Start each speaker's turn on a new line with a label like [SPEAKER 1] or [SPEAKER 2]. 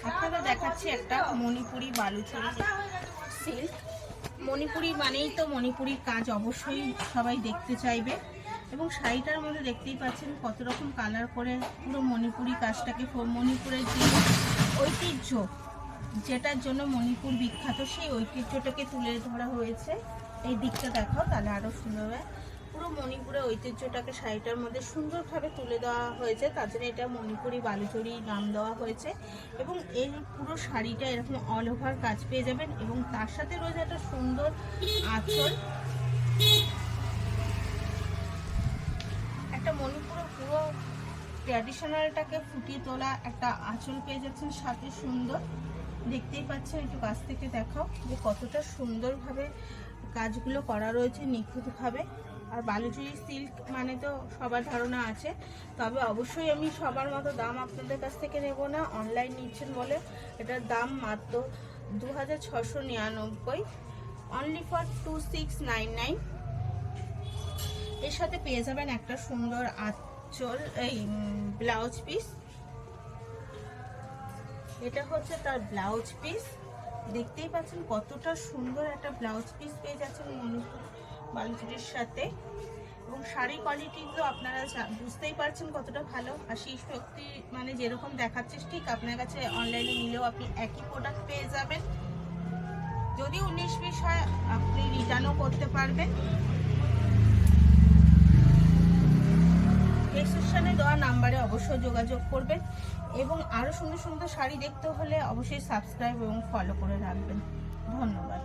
[SPEAKER 1] আপনাদের দেখাচ্ছি একটা মণিপুরি বালুচরী সিল্ক। মণিপুরি মানেই তো মণিপুরি কাজ অবশ্যই সবাই দেখতে চাইবে, এবং শাড়িটার মধ্যে দেখতেই পাচ্ছেন কত রকম কালার করে পুরো মণিপুরি কাজটাকে, মণিপুরের যে ঐতিহ্য যেটার জন্য মণিপুর বিখ্যাত সেই ঐতিহ্যটাকে তুলে ধরা হয়েছে। এই দিকটা দেখাও তাহলে আরও সুন্দর হয়। পুরো মণিপুরের ঐতিহ্যটাকে শাড়িটার মধ্যে সুন্দরভাবে তুলে দেওয়া হয়েছে, তার জন্য এটা মণিপুরি বালুচরী নাম দেওয়া হয়েছে। এবং এই পুরো শাড়িটা এরকম অল ওভার কাজ পেয়ে যাবেন, এবং তার সাথে রয়েছে একটা সুন্দর আঁচল, একটা মণিপুরের পুরো ট্র্যাডিশনালটাকে ফুটিয়ে তোলা একটা আঁচল পেয়ে যাচ্ছেন সাথে সুন্দর। দেখতেই পাচ্ছেন, একটু কাছ থেকে দেখাও যে কতটা সুন্দরভাবে কাজগুলো করা রয়েছে নিখুঁতভাবে। আর বালুচরী সিল্ক মানে তো সবার ধারণা আছে, তবে অবশ্যই আমি সবার মতো দাম আপনাদের কাছ থেকে নেব না, অনলাইন নিচ্ছেন বলে এটার দাম মাত্র 2699, অনলি ফর 2699। এর সাথে পেয়ে যাবেন একটা সুন্দর আঁচল, এই ব্লাউজ পিস। এটা হচ্ছে তার ব্লাউজ পিস, দেখতেই পাচ্ছেন কতটা সুন্দর একটা ব্লাউজ পিস পেয়ে যাচ্ছেন মণিপুর বালুচরীর সাথে। এবং শাড়ি কোয়ালিটিগুলো আপনারা বুঝতেই পারছেন কতটা ভালো। আর সেই শক্তি মানে যেরকম দেখাচ্ছে ঠিক আপনার কাছে অনলাইনে নিলেও আপনি একই প্রোডাক্ট পেয়ে যাবেন। যদি 19-20 হয় আপনি রিটার্নও করতে পারবেন। ডেসক্রিপশনে দেওয়া নাম্বারে অবশ্যই যোগাযোগ করবেন, এবং আরও সুন্দর সুন্দর শাড়ি দেখতে হলে অবশ্যই সাবস্ক্রাইব এবং ফলো করে রাখবেন। ধন্যবাদ।